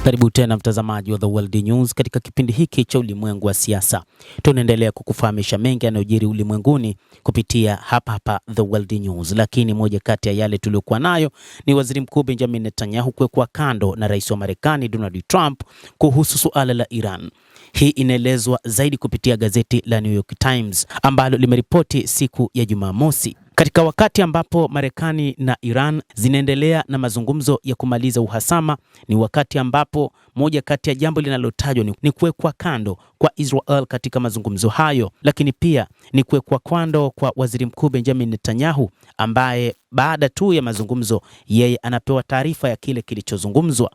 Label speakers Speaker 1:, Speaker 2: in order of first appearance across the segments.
Speaker 1: Karibu tena mtazamaji wa The World News katika kipindi hiki cha ulimwengu wa siasa. Tunaendelea kukufahamisha mengi yanayojiri ulimwenguni kupitia hapa The World News. Lakini moja kati ya yale tuliokuwa nayo ni Waziri Mkuu Benjamin Netanyahu kuwekwa kando na Rais wa Marekani Donald Trump kuhusu suala la Iran. Hii inaelezwa zaidi kupitia gazeti la New York Times ambalo limeripoti siku ya Jumamosi. Katika wakati ambapo Marekani na Iran zinaendelea na mazungumzo ya kumaliza uhasama, ni wakati ambapo moja kati ya jambo linalotajwa ni kuwekwa kando kwa Israel katika mazungumzo hayo, lakini pia ni kuwekwa kando kwa Waziri Mkuu Benjamin Netanyahu ambaye baada tu ya mazungumzo yeye anapewa taarifa ya kile kilichozungumzwa.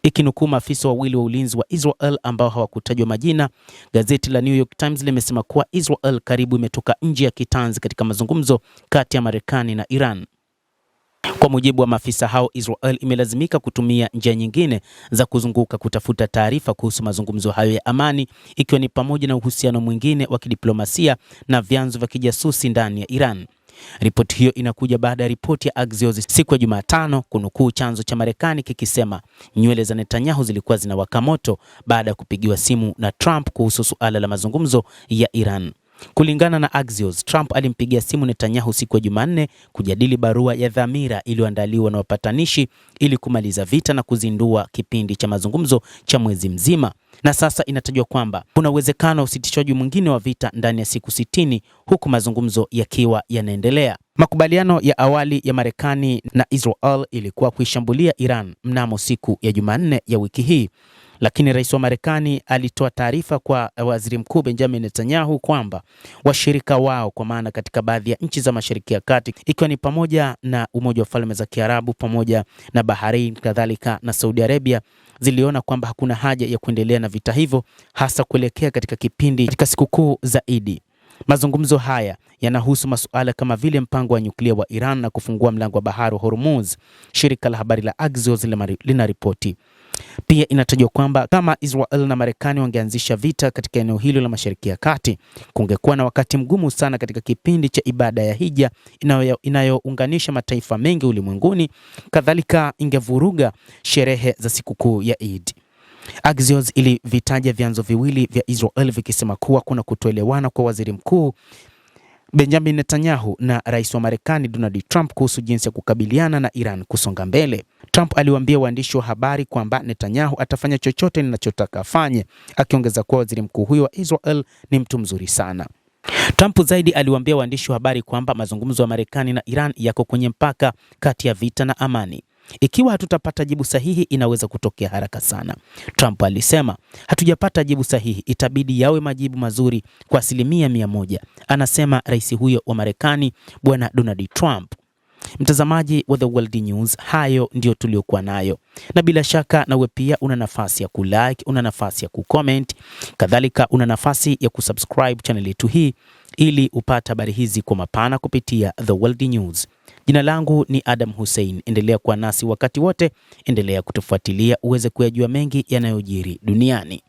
Speaker 1: Ikinukuu maafisa wawili wa ulinzi wa Israel ambao hawakutajwa majina, gazeti la New York Times limesema kuwa Israel karibu imetoka nje ya kitanzi katika mazungumzo kati ya Marekani na Iran. Kwa mujibu wa maafisa hao, Israel imelazimika kutumia njia nyingine za kuzunguka kutafuta taarifa kuhusu mazungumzo hayo ya amani, ikiwa ni pamoja na uhusiano mwingine wa kidiplomasia na vyanzo vya kijasusi ndani ya Iran. Ripoti hiyo inakuja baada ya ripoti ya Axios siku ya Jumatano kunukuu chanzo cha Marekani kikisema nywele za Netanyahu zilikuwa zinawaka moto baada ya kupigiwa simu na Trump kuhusu suala la mazungumzo ya Iran. Kulingana na Axios, Trump alimpigia simu Netanyahu siku ya Jumanne kujadili barua ya dhamira iliyoandaliwa na wapatanishi ili kumaliza vita na kuzindua kipindi cha mazungumzo cha mwezi mzima. Na sasa inatajwa kwamba kuna uwezekano wa usitishaji mwingine wa vita ndani ya siku 60 huku mazungumzo yakiwa yanaendelea. Makubaliano ya awali ya Marekani na Israel ilikuwa kuishambulia Iran mnamo siku ya Jumanne ya wiki hii. Lakini rais wa Marekani alitoa taarifa kwa Waziri Mkuu Benjamin Netanyahu kwamba washirika wao, kwa maana katika baadhi ya nchi za Mashariki ya Kati, ikiwa ni pamoja na Umoja wa Falme za Kiarabu pamoja na Bahrain kadhalika na Saudi Arabia, ziliona kwamba hakuna haja ya kuendelea na vita hivyo, hasa kuelekea katika kipindi katika sikukuu za Idi. Mazungumzo haya yanahusu masuala kama vile mpango wa nyuklia wa Iran na kufungua mlango wa bahari wa Hormuz, shirika la habari la Axios linaripoti. Pia inatajwa kwamba kama Israel na Marekani wangeanzisha vita katika eneo hilo la Mashariki ya Kati, kungekuwa na wakati mgumu sana katika kipindi cha ibada ya Hija inayounganisha mataifa mengi ulimwenguni, kadhalika ingevuruga sherehe za sikukuu ya Eid. Axios ilivitaja vyanzo viwili vya Israel vikisema kuwa kuna kutoelewana kwa Waziri Mkuu Benjamin Netanyahu na Rais wa Marekani Donald Trump kuhusu jinsi ya kukabiliana na Iran kusonga mbele. Trump aliwaambia waandishi wa habari kwamba Netanyahu atafanya chochote ninachotaka afanye, akiongeza kuwa waziri mkuu huyo wa Israel ni mtu mzuri sana. Trump zaidi aliwaambia waandishi wa habari kwamba mazungumzo ya Marekani na Iran yako kwenye mpaka kati ya vita na amani. Ikiwa hatutapata jibu sahihi, inaweza kutokea haraka sana. Trump alisema, hatujapata jibu sahihi, itabidi yawe majibu mazuri kwa 100%, anasema rais huyo wa Marekani bwana Donald Trump. Mtazamaji wa The World News, hayo ndio tuliokuwa nayo. Na bila shaka nawe pia una nafasi ya kulike, una nafasi ya kucomment, kadhalika una nafasi ya kusubscribe channel yetu hii ili upate habari hizi kwa mapana kupitia The World News. Jina langu ni Adam Hussein. Endelea kuwa nasi wakati wote, endelea kutufuatilia uweze kuyajua mengi yanayojiri duniani.